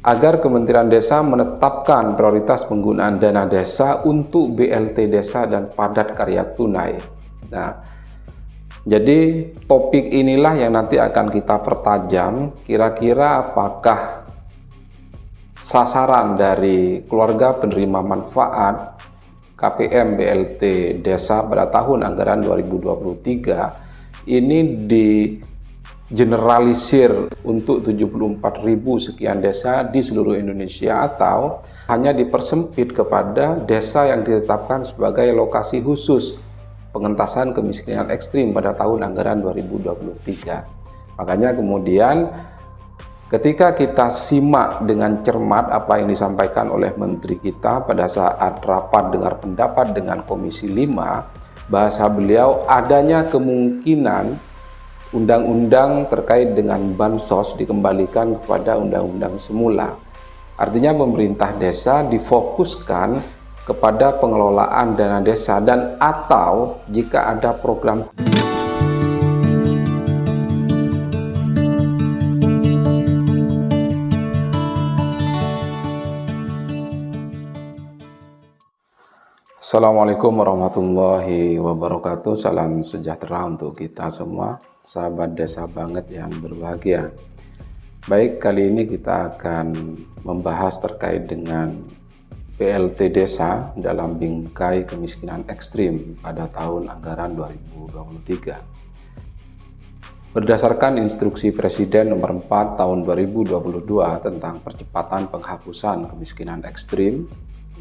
agar Kementerian Desa menetapkan prioritas penggunaan dana desa untuk BLT desa dan padat karya tunai. Nah, jadi topik inilah yang nanti akan kita pertajam, kira-kira apakah sasaran dari keluarga penerima manfaat KPM BLT desa pada tahun anggaran 2023 ini digeneralisir untuk 74.000 sekian desa di seluruh Indonesia, atau hanya dipersempit kepada desa yang ditetapkan sebagai lokasi khusus pengentasan kemiskinan ekstrim pada tahun anggaran 2023. Makanya kemudian ketika kita simak dengan cermat apa yang disampaikan oleh Menteri kita pada saat rapat dengar pendapat dengan Komisi 5, bahasa beliau adanya kemungkinan undang-undang terkait dengan bansos dikembalikan kepada undang-undang semula. Artinya pemerintah desa difokuskan kepada pengelolaan dana desa dan atau jika ada program Assalamualaikum warahmatullahi wabarakatuh. Salam sejahtera untuk kita semua, sahabat desa banget yang berbahagia. Baik, kali ini kita akan membahas terkait dengan BLT desa dalam bingkai kemiskinan ekstrim pada tahun anggaran 2023. Berdasarkan instruksi Presiden nomor 4 tahun 2022 tentang percepatan penghapusan kemiskinan ekstrim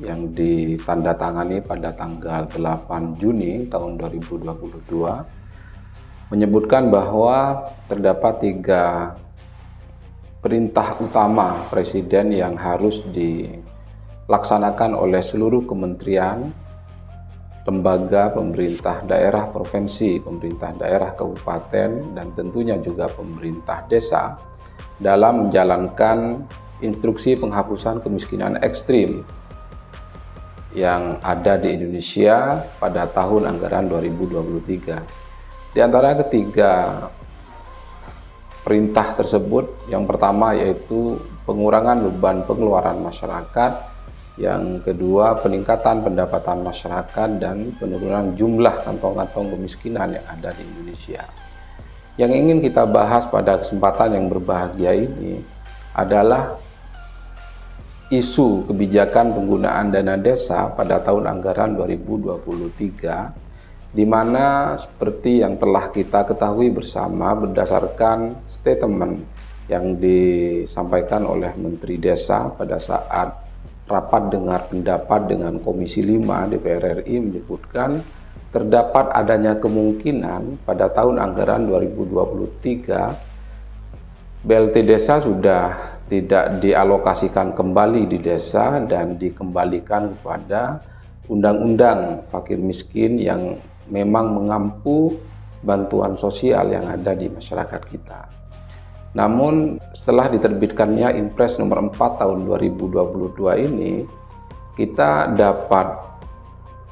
yang ditandatangani pada tanggal 8 Juni tahun 2022, menyebutkan bahwa terdapat 3 perintah utama Presiden yang harus dilaksanakan oleh seluruh kementerian, lembaga pemerintah daerah provinsi, pemerintah daerah kabupaten, dan tentunya juga pemerintah desa dalam menjalankan instruksi penghapusan kemiskinan ekstrim yang ada di Indonesia pada tahun anggaran 2023. Di antara ketiga perintah tersebut, yang pertama yaitu pengurangan beban pengeluaran masyarakat, yang kedua peningkatan pendapatan masyarakat, dan penurunan jumlah kantong-kantong kemiskinan yang ada di Indonesia. Yang ingin kita bahas pada kesempatan yang berbahagia ini adalah isu kebijakan penggunaan dana desa pada tahun anggaran 2023, di mana seperti yang telah kita ketahui bersama berdasarkan statement yang disampaikan oleh Menteri Desa pada saat rapat dengar pendapat dengan Komisi 5 DPR RI, menyebutkan terdapat adanya kemungkinan pada tahun anggaran 2023 BLT desa sudah tidak dialokasikan kembali di desa dan dikembalikan kepada undang-undang fakir miskin yang memang mengampu bantuan sosial yang ada di masyarakat kita. Namun setelah diterbitkannya Inpres nomor 4 tahun 2022 ini, kita dapat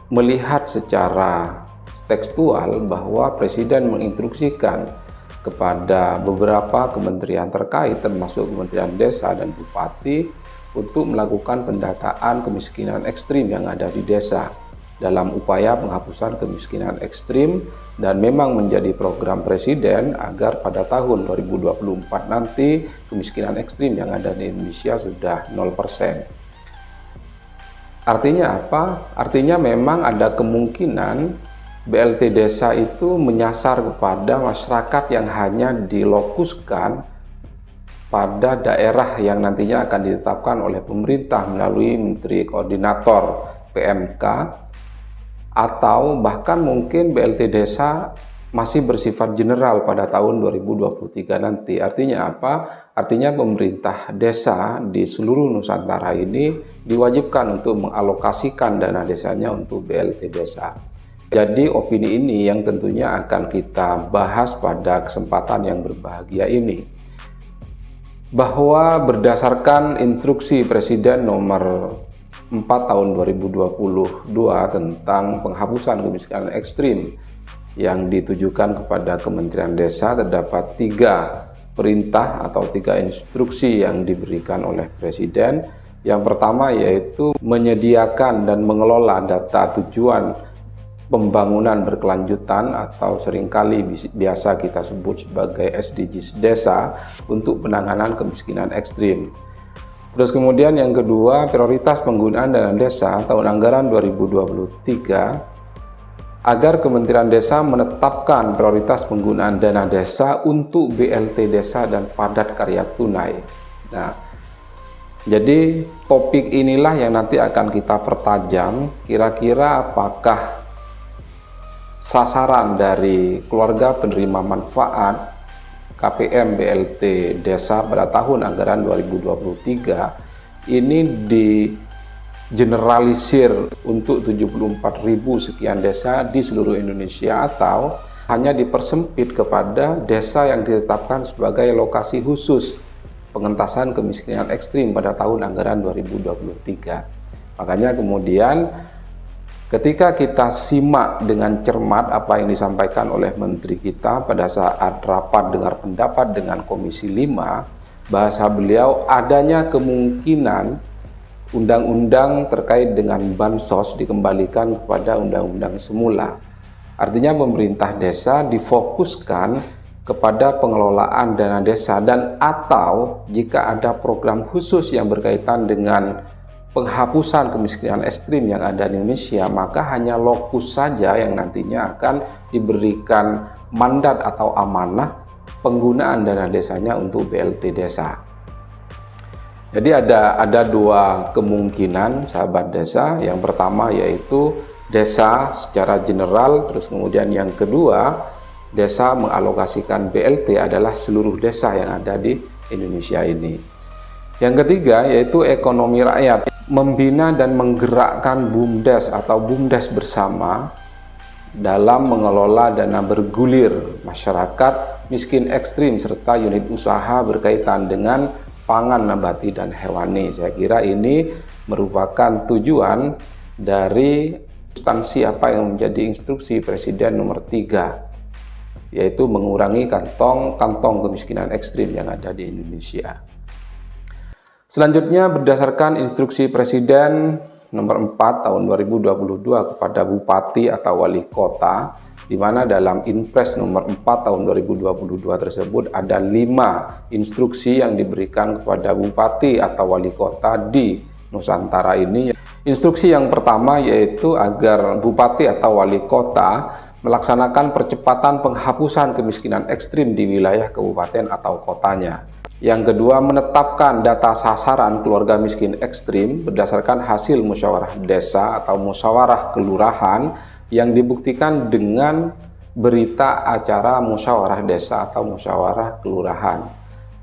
melihat secara tekstual bahwa Presiden menginstruksikan kepada beberapa kementerian terkait termasuk Kementerian Desa dan Bupati untuk melakukan pendataan kemiskinan ekstrim yang ada di desa dalam upaya penghapusan kemiskinan ekstrim, dan memang menjadi program Presiden agar pada tahun 2024 nanti kemiskinan ekstrim yang ada di Indonesia sudah 0%. Artinya apa? Artinya memang ada kemungkinan BLT desa itu menyasar kepada masyarakat yang hanya dilokuskan pada daerah yang nantinya akan ditetapkan oleh pemerintah melalui Menteri Koordinator PMK, atau bahkan mungkin BLT desa masih bersifat general pada tahun 2023 nanti. Artinya apa? Artinya pemerintah desa di seluruh Nusantara ini diwajibkan untuk mengalokasikan dana desanya untuk BLT desa. Jadi opini ini yang tentunya akan kita bahas pada kesempatan yang berbahagia ini, bahwa berdasarkan instruksi Presiden nomor 4 tahun 2022 tentang penghapusan kemiskinan ekstrim yang ditujukan kepada Kementerian Desa, terdapat 3 perintah atau 3 instruksi yang diberikan oleh Presiden. Yang pertama yaitu menyediakan dan mengelola data tujuan pembangunan berkelanjutan atau seringkali biasa kita sebut sebagai SDGs desa untuk penanganan kemiskinan ekstrim. Terus kemudian yang kedua, prioritas penggunaan dana desa tahun anggaran 2023 agar Kementerian Desa menetapkan prioritas penggunaan dana desa untuk BLT desa dan padat karya tunai. Nah, jadi topik inilah yang nanti akan kita pertajam, kira-kira apakah sasaran dari keluarga penerima manfaat KPM BLT desa pada tahun anggaran 2023 ini generalisir untuk 74.000 sekian desa di seluruh Indonesia atau hanya dipersempit kepada desa yang ditetapkan sebagai lokasi khusus pengentasan kemiskinan ekstrim pada tahun anggaran 2023. Makanya kemudian ketika kita simak dengan cermat apa yang disampaikan oleh Menteri kita pada saat rapat dengar pendapat dengan Komisi 5, bahasa beliau adanya kemungkinan undang-undang terkait dengan bansos dikembalikan kepada undang-undang semula. Artinya pemerintah desa difokuskan kepada pengelolaan dana desa dan atau jika ada program khusus yang berkaitan dengan penghapusan kemiskinan ekstrim yang ada di Indonesia, maka hanya lokus saja yang nantinya akan diberikan mandat atau amanah penggunaan dana desanya untuk BLT desa. Jadi ada dua kemungkinan sahabat desa. Yang pertama yaitu desa secara general, terus kemudian yang kedua desa mengalokasikan BLT adalah seluruh desa yang ada di Indonesia ini. Yang ketiga yaitu ekonomi rakyat, membina dan menggerakkan BUMDes atau BUMDes bersama dalam mengelola dana bergulir masyarakat miskin ekstrim serta unit usaha berkaitan dengan pangan nabati dan hewani. Saya kira ini merupakan tujuan dari instansi apa yang menjadi instruksi Presiden nomor 3, yaitu mengurangi kantong kemiskinan ekstrim yang ada di Indonesia. Selanjutnya berdasarkan instruksi Presiden nomor 4 tahun 2022 kepada Bupati atau Wali Kota, di mana dalam Inpres nomor 4 tahun 2022 tersebut ada 5 instruksi yang diberikan kepada Bupati atau Wali Kota di Nusantara ini. Instruksi yang pertama yaitu agar Bupati atau Wali Kota melaksanakan percepatan penghapusan kemiskinan ekstrim di wilayah kabupaten atau kotanya. Yang kedua, menetapkan data sasaran keluarga miskin ekstrim berdasarkan hasil musyawarah desa atau musyawarah kelurahan yang dibuktikan dengan berita acara musyawarah desa atau musyawarah kelurahan.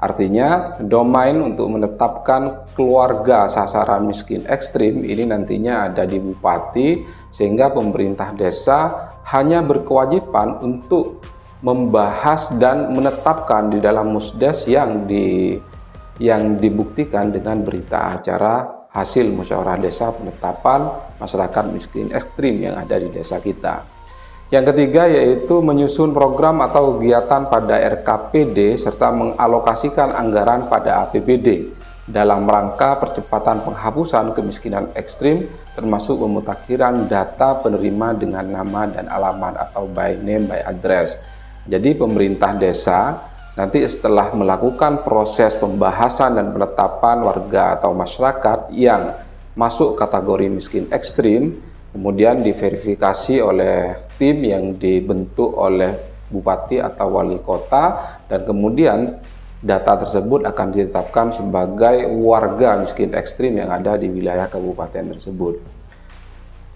Artinya, domain untuk menetapkan keluarga sasaran miskin ekstrim ini nantinya ada di Bupati, sehingga pemerintah desa hanya berkewajiban untuk membahas dan menetapkan di dalam musdes yang dibuktikan dengan berita acara hasil musyawarah desa penetapan masyarakat miskin ekstrim yang ada di desa kita. Yang ketiga yaitu menyusun program atau kegiatan pada RKPD serta mengalokasikan anggaran pada APBD dalam rangka percepatan penghapusan kemiskinan ekstrim, termasuk pemutakhiran data penerima dengan nama dan alamat atau by name by address. Jadi pemerintah desa nanti setelah melakukan proses pembahasan dan penetapan warga atau masyarakat yang masuk kategori miskin ekstrim, kemudian diverifikasi oleh tim yang dibentuk oleh Bupati atau Wali Kota, dan kemudian data tersebut akan ditetapkan sebagai warga miskin ekstrim yang ada di wilayah kabupaten tersebut.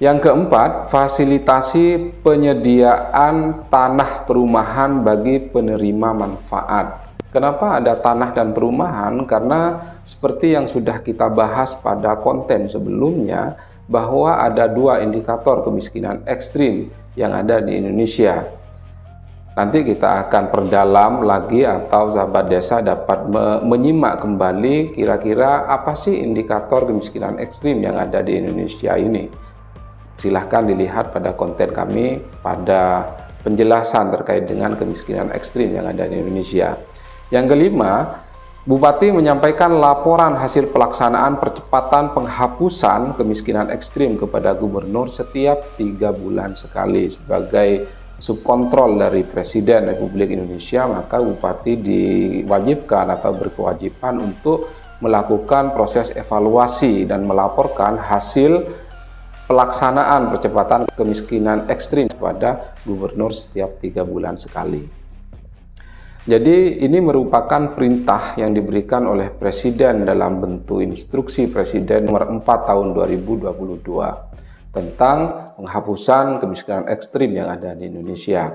Yang keempat, fasilitasi penyediaan tanah perumahan bagi penerima manfaat. Kenapa ada tanah dan perumahan? Karena seperti yang sudah kita bahas pada konten sebelumnya, bahwa ada 2 indikator kemiskinan ekstrim yang ada di Indonesia. Nanti kita akan perdalam lagi atau sahabat desa dapat menyimak kembali kira-kira apa sih indikator kemiskinan ekstrim yang ada di Indonesia ini. Silahkan dilihat pada konten kami pada penjelasan terkait dengan kemiskinan ekstrim yang ada di Indonesia. Yang kelima, Bupati menyampaikan laporan hasil pelaksanaan percepatan penghapusan kemiskinan ekstrim kepada Gubernur setiap 3 bulan sekali. Sebagai subkontrol dari Presiden Republik Indonesia, maka Bupati diwajibkan atau berkewajiban untuk melakukan proses evaluasi dan melaporkan hasil pelaksanaan percepatan kemiskinan ekstrim kepada Gubernur setiap 3 bulan sekali. Jadi ini merupakan perintah yang diberikan oleh Presiden dalam bentuk instruksi Presiden nomor 4 tahun 2022 tentang penghapusan kemiskinan ekstrim yang ada di Indonesia.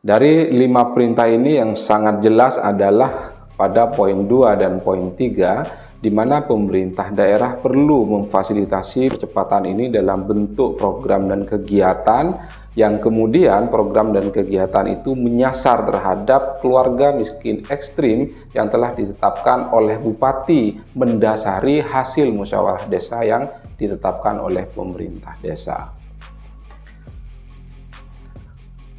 Dari 5 perintah ini yang sangat jelas adalah pada poin 2 dan poin 3, di mana pemerintah daerah perlu memfasilitasi percepatan ini dalam bentuk program dan kegiatan, yang kemudian program dan kegiatan itu menyasar terhadap keluarga miskin ekstrim yang telah ditetapkan oleh Bupati mendasari hasil musyawarah desa yang ditetapkan oleh pemerintah desa.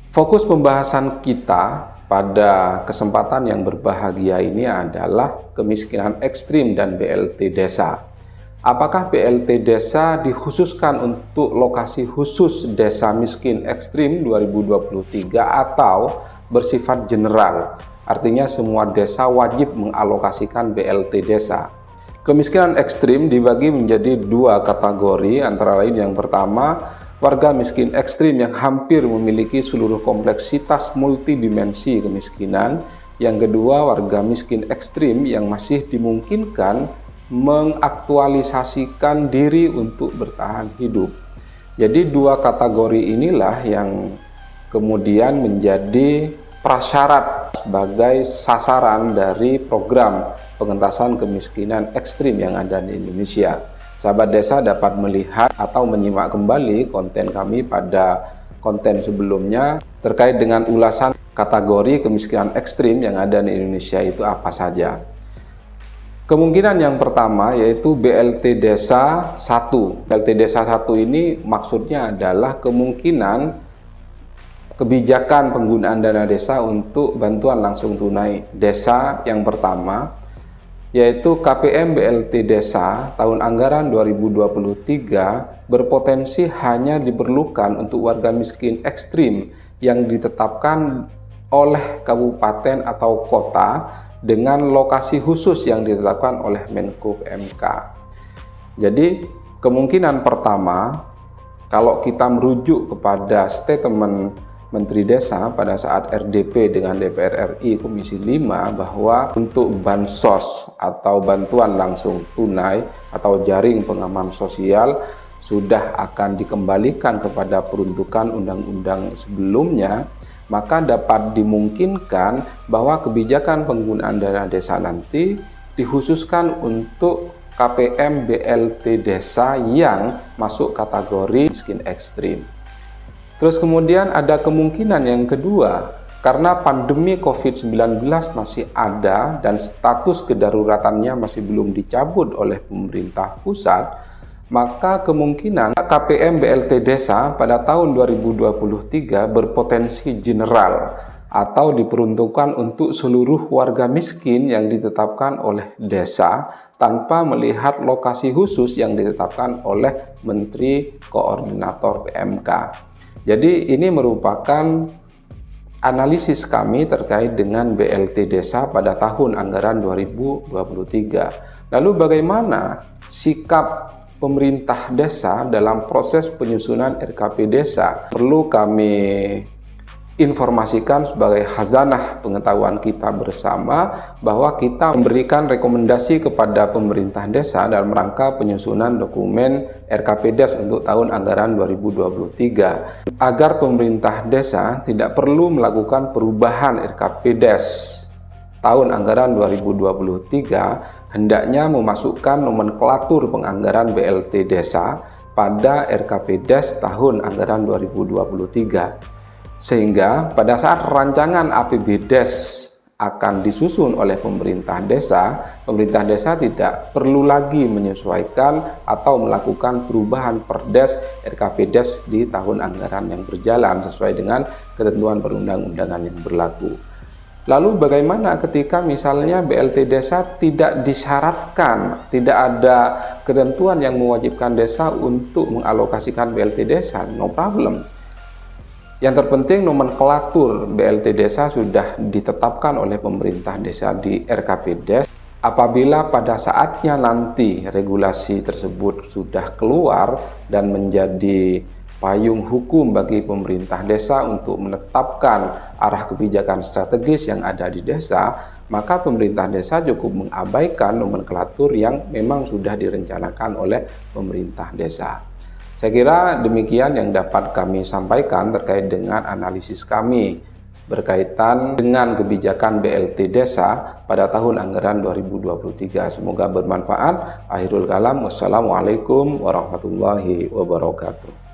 Fokus pembahasan kita pada kesempatan yang berbahagia ini adalah kemiskinan ekstrim dan BLT desa. Apakah BLT desa dikhususkan untuk lokasi khusus desa miskin ekstrim 2023 atau bersifat general? Artinya semua desa wajib mengalokasikan BLT desa. Kemiskinan ekstrim dibagi menjadi 2 kategori, antara lain yang pertama, warga miskin ekstrim yang hampir memiliki seluruh kompleksitas multidimensi kemiskinan. Yang kedua, warga miskin ekstrim yang masih dimungkinkan mengaktualisasikan diri untuk bertahan hidup. Jadi 2 kategori inilah yang kemudian menjadi prasyarat sebagai sasaran dari program pengentasan kemiskinan ekstrim yang ada di Indonesia. Sahabat desa dapat melihat atau menyimak kembali konten kami pada konten sebelumnya terkait dengan ulasan kategori kemiskinan ekstrim yang ada di Indonesia itu apa saja. Kemungkinan yang pertama yaitu BLT Desa 1. BLT Desa 1 ini maksudnya adalah kemungkinan kebijakan penggunaan dana desa untuk bantuan langsung tunai desa yang pertama, yaitu KPM BLT Desa tahun anggaran 2023 berpotensi hanya diperlukan untuk warga miskin ekstrim yang ditetapkan oleh kabupaten atau kota dengan lokasi khusus yang ditetapkan oleh Menko PMK. Jadi kemungkinan pertama, kalau kita merujuk kepada statement Menteri Desa pada saat RDP dengan DPR RI Komisi 5 bahwa untuk bansos atau bantuan langsung tunai atau jaring pengaman sosial sudah akan dikembalikan kepada peruntukan undang-undang sebelumnya, maka dapat dimungkinkan bahwa kebijakan penggunaan dana desa nanti dikhususkan untuk KPM BLT Desa yang masuk kategori miskin ekstrim. Terus kemudian ada kemungkinan yang kedua, karena pandemi COVID-19 masih ada dan status kedaruratannya masih belum dicabut oleh pemerintah pusat, maka kemungkinan KPM BLT Desa pada tahun 2023 berpotensi general atau diperuntukkan untuk seluruh warga miskin yang ditetapkan oleh desa tanpa melihat lokasi khusus yang ditetapkan oleh Menteri Koordinator PMK. Jadi ini merupakan analisis kami terkait dengan BLT Desa pada tahun anggaran 2023. Lalu bagaimana sikap pemerintah desa dalam proses penyusunan RKP Desa? Perlu kami informasikan sebagai khazanah pengetahuan kita bersama bahwa kita memberikan rekomendasi kepada pemerintah desa dalam rangka penyusunan dokumen RKP Des untuk tahun anggaran 2023 agar pemerintah desa tidak perlu melakukan perubahan RKP Des tahun anggaran 2023, hendaknya memasukkan nomenklatur penganggaran BLT Desa pada RKP Des tahun anggaran 2023. Sehingga pada saat rancangan APBDes akan disusun oleh pemerintah desa tidak perlu lagi menyesuaikan atau melakukan perubahan perdes RKP Des di tahun anggaran yang berjalan sesuai dengan ketentuan perundang-undangan yang berlaku. Lalu bagaimana ketika misalnya BLT desa tidak disyaratkan, tidak ada ketentuan yang mewajibkan desa untuk mengalokasikan BLT desa? No problem. Yang terpenting nomenklatur BLT desa sudah ditetapkan oleh pemerintah desa di RKPDes. Apabila pada saatnya nanti regulasi tersebut sudah keluar dan menjadi payung hukum bagi pemerintah desa untuk menetapkan arah kebijakan strategis yang ada di desa, maka pemerintah desa cukup mengabaikan nomenklatur yang memang sudah direncanakan oleh pemerintah desa. Saya kira demikian yang dapat kami sampaikan terkait dengan analisis kami berkaitan dengan kebijakan BLT desa pada tahun anggaran 2023. Semoga bermanfaat. Akhirul kalam, wassalamualaikum warahmatullahi wabarakatuh.